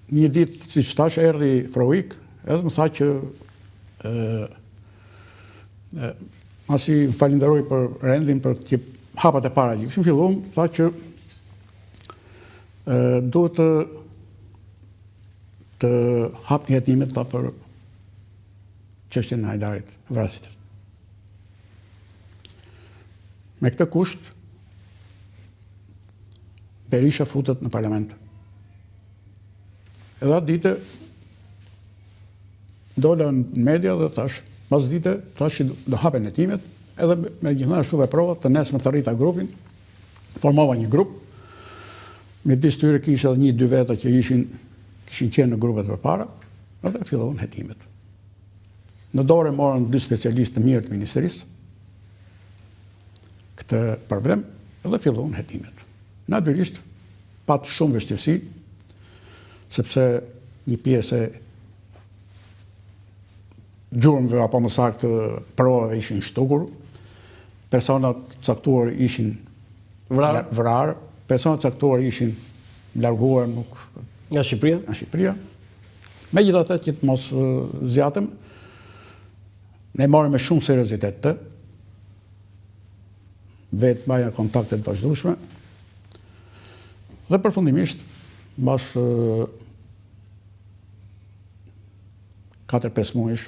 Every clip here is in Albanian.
një ditë, si që tash, erdhi Froik, edhe më tha që masi më falenderoj për rendin, për që hapat e para që këshim fillum, tha që duhet të hap një hetimet ta për çështjen e Hajdarit, vrasit. Me këtë kusht, Berisha futet në parlament. Edhe atë dite, dola në media dhe thash, pas dite, thash që do hapen hetimet, edhe me gjithashtu veprova të nesme të rrita grupin, formova një grup, me disë tyre kisha edhe 1-2 veta që kishin qenë në grupet për para, edhe fillohen hetimet. Në dore morën 2 specialistë të mirë të ministrisë, këtë problem, edhe fillohen hetimet. Natyrisht, patë shumë vështirësi, sepse një pjesë e gjurmëve apo më saktë provave ishin shtukur, personat caktuar ishin vrarë, personat caktuar ishin larguar nga Shqipëria. Megjithatë që të mos zjatëm, ne marrëm me shumë seriozitet të, vetë baja kontaktet vazhdueshme, dhe përfundimisht, mbas 4-5 muajsh,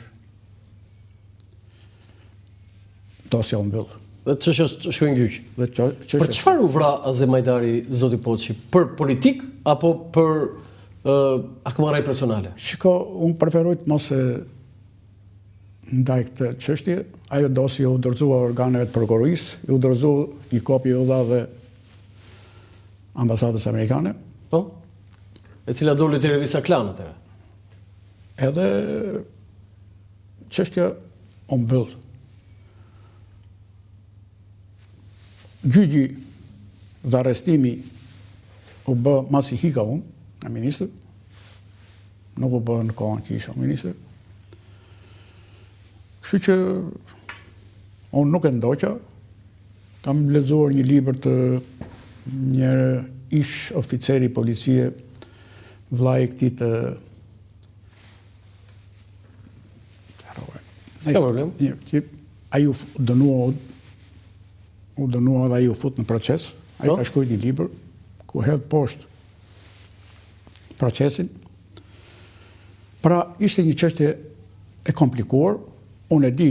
dosja u mbyll. Dhe ç'është shkruajnë gjyq. Për çfarë u vra Azem Hajdari, zoti Poçi? Për politik apo për akmarrje personale? Shiko, unë preferoj të mos e ndaj këtë çështje. Ajo dosje u dorëzua organeve të prokurorisë, u dorëzua një kopje u dha dhe ambasadës amerikane. Po? E cila doli te revista Klan atëherë. Edhe çështja u mbyll. Gjyqi dhe arrestimi u bë masi hika unë, në ministër, nuk u bë në kohën që isha ministër. Kështu që unë nuk e ndoqa, kam lexuar një libër të një ish oficeri policie, vllai i këtij të s'ka problem. Ai u dënua dhe ai u fut në proces. Ai ka shkruar një libër ku hedh poshtë procesin. Pra, ishte një çështje e komplikuar. Unë e di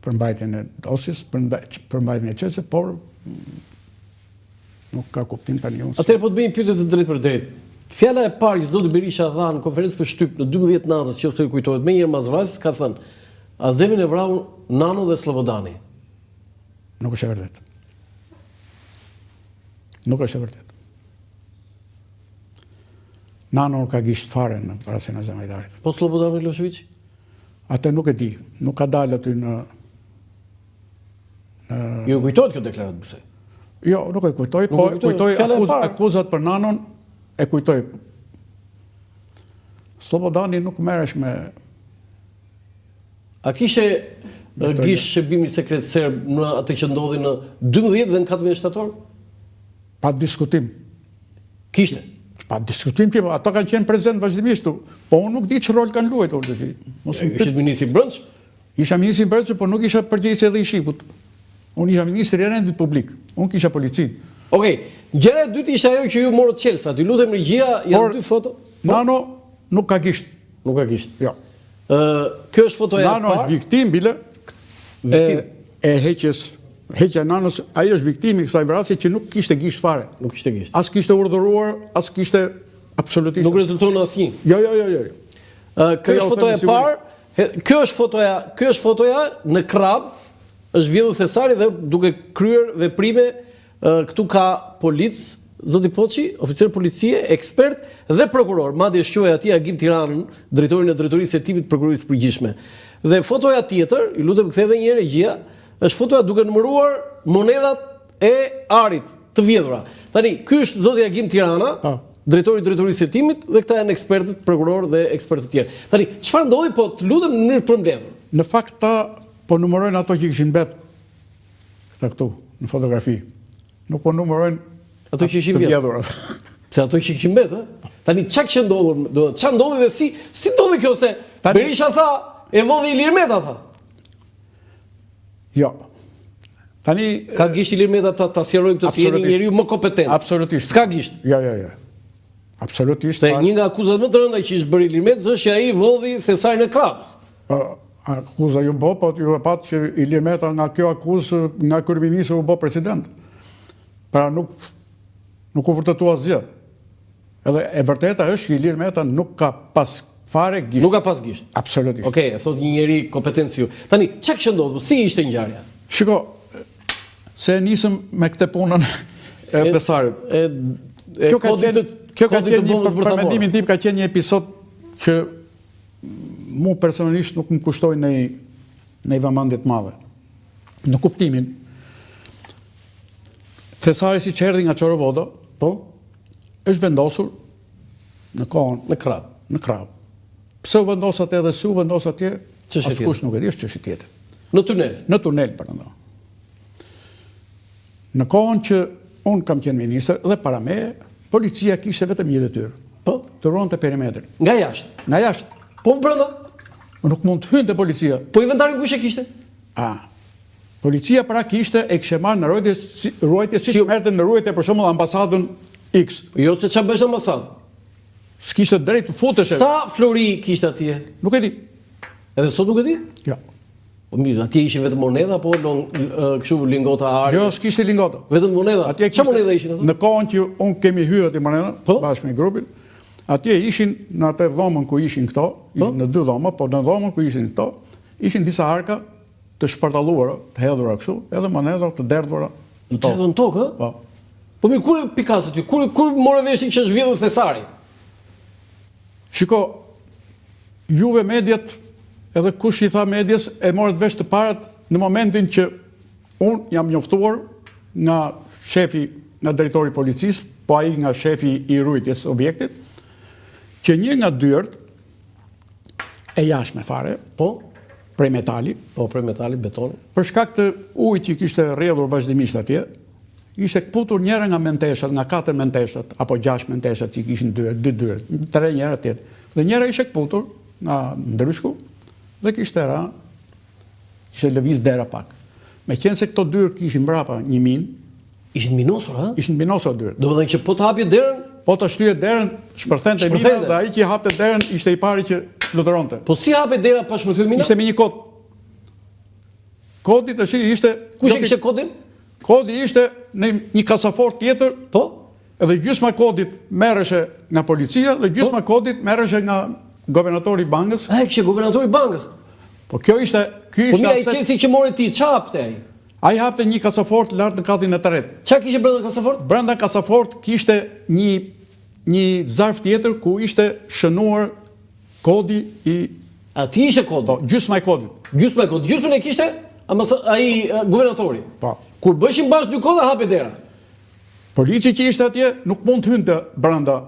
përmbajtjen e dosjes, përmbajtjen e çështjes, por nuk ka kuptim tani unë. Atëherë po të bëj një pyetje të drejtë për drejtë. Fjala e parë që zoti Berisha tha në konferencë për shtyp në 12 natës, nëse ju kujtohet, më njëherë mas vrasjes, ka thënë: Azemin e vrau Nano dhe Slobodani. Nuk është e vërtet. Nuk është e vërtet. Nano nuk ka gisht fare në vrasjen e Azem Hajdarit. Po Slobodan Milošević? Atë nuk e di. Nuk ka dalë aty në... Ju kujtojt kjo deklaratë bëse? Jo, nuk e kujtoj, po kujtoj akuzat për Nanon, e kujtoj. Slobodani nuk merresh me... A kishe gisht shërbimi sekret serb në atë që ndodhi në 12 dhe në 14 shtator? Pa diskutim. Kishte? Pa diskutim që ato kanë qenë prezent vazhdimisht, po unë nuk di që rol kanë luajtur të shi. Ishte ministri i Brendshëm? Isha ministri i Brendshëm, por nuk isha përgjegjës edhe i Shqiput. Unë isha ministri i rendit publik. Unë kisha policin. Okej, gjëra e dytë ishte ajo që ju morët Qelsat. Ju lutem regjia, janë 2 foto. Nano nuk ka gisht. Nuk ka gisht. Jo. Kjo është fotoja e parë. Nano është viktim bile e heqja Nanos, ajo është viktimi i kësaj vrasje që nuk kishte gisht fare. Nuk kishte gisht. As kishte urdhëruar, as kishte absolutisht. Nuk rezulton në asnjë. Jo. Kjo është fotoja e parë. Kjo është fotoja në krab, është vjedhur thesari dhe duke kryer veprime. Këtu ka policë, zoti Poçi, oficer policie, ekspert dhe prokuror. Madje shquaj atij Agim Tiranën, drejtorin e drejtorisë së hetimit të prokurorisë së përgjithshme. Dhe fotoja tjetër, ju lutem kthej edhe një herë regjia, është fotoja duke numëruar monedhat e arit të vjedhura. Tani, ky është zoti Agim Tirana, drejtori i drejtorisë së hetimit, dhe këta janë ekspertët, prokuror dhe ekspertë të tjerë. Tani, çfarë ndodhi, po të lutem në mënyrë të përmbledhur? Në fakt ta po numërojnë ato që kishin mbet këta këtu në fotografi. Nuk po numërojnë ato që ishin vjedhur. Se ato që kishin mbet, tani çka që ndodhur, do të çka ndodhi dhe si ndodhi kjo se Berisha tha e vodhi Ilir Meta tha. Jo. Tani ka gisht Ilir Meta ta sqarojmë këtë si jeni njeriu më kompetent. Absolutisht. S'ka gisht. Jo. Absolutisht. Se një nga akuzat më të rënda që ishte bërë Ilir Meta është që ai vodhi thesarin e krapës. Akuza ju bë, po ju e pat që Ilir Meta nga kjo akuzë nga kryeministri u bë president. Pra nuk u vërtetua asgjë. Edhe e vërteta është që Ilir Meta nuk ka pas fare gisht. Nuk ka pas gisht. Absolutisht. Okej, thot një njeri kompetent si ju. Tani, çka që ndodhur? Si ishte ngjarja? Shiko, se nisëm me këtë punën e thesarit. Kjo ka qenë për mendimin tim ka qenë një episod që mu personalisht nuk më kushtoi në vëmendje të madhe. Në kuptimin thesari si erdhi nga Çorovoda, po, është vendosur në kohën në krap. Në krap. Pse u vendos atje dhe si u vendos atje? Askush nuk e di, është çështje tjetër. Në tunel. Në tunel përndaj. Në kohën që unë kam qenë ministër dhe para meje, policia kishte vetëm një detyrë. Po, të ruante perimetrin. Nga jashtë. Nga jashtë. Po brenda. Nuk mund të hynte policia. Po inventarin kush e kishte? Policia pra kishte e kishte marrë në ruajtje si merrte në ruajtje për shembull ambasadën X. Jo se ç'a bësh ambasadë. S'kishte drejt të futesh. Sa flori kishte atje? Nuk e di. Edhe sot nuk e di? Jo. Po mirë, atje ishin vetëm monedha apo kështu lingota ari? Jo, s'kishte lingota. Vetëm monedha. Ç'a monedha ishin ato? Në kohën që unë kemi hyrë aty monedha bashkë me grupin, atje ishin në atë dhomën ku ishin këto, ishin në dy dhoma, po në dhomën ku ishin këto, ishin disa arka të shpartalluara, të hedhura kështu, edhe monedha të derdhura në tokë. Në tokë, ë? Po. Po mirë, kur pikas aty? Kur morë veshin që është vjedhur thesari? Shiko, juve mediat, edhe kush i tha medias, e morët vesh të parat në momentin që unë jam njoftuar nga shefi, nga drejtori policisë, po ai nga shefi i rujtjes objektit, që një nga dyert e jashtme fare, po, prej metali, betoni, për shkak të ujit që kishte rrjedhur vazhdimisht atje, ishte kputur njëra nga menteshat, nga 4 menteshat apo 6 menteshat që kishin dy dyert, 3 njëra tjetër. Dhe njëra ishte kputur nga ndryshku dhe kishte lëviz dera pak. Meqense këto dyert kishin mbrapa një minë, ishin minosur, ha? Ishin minosur dyert. Domethënë që po të hapje derën, po të shtyje derën, shpërthente mina dhe ai që hapte derën ishte i pari që fluturonte. Po si hape dera pa shpërthyer mina? Ishte me një kod. Kodi tash ishte kush e kishte kodin? Kodi ishte në një kasafort tjetër. Po. Edhe gjysma kodit merreshe nga policia dhe gjysma kodit merreshe nga guvernatori i bankës. Ai kishte guvernatori i bankës. Po kjo ishte, Po ai qesi që mori ti, ç'a hapte ai? Ai hapte një kasafort lart në katin e tretë. Ç'a kishte brenda kasafort? Brenda kasafort kishte një zarf tjetër ku ishte shënuar kodi i... Ati ishte kodi? Po, gjysma e kodit. Gjysma e kodit. Gjysmën e kishte ai guvernatori. Po. Kur bëshin bashkë dy koda hape dera. Polici që ishte atje nuk mund të hynte brenda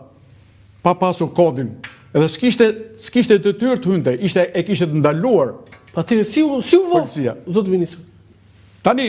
pa pasur kodin. Edhe s'kishte detyrë të hynte, e kishte të ndaluar. Patjetër si u vë? Policia. Zot ministër. Tani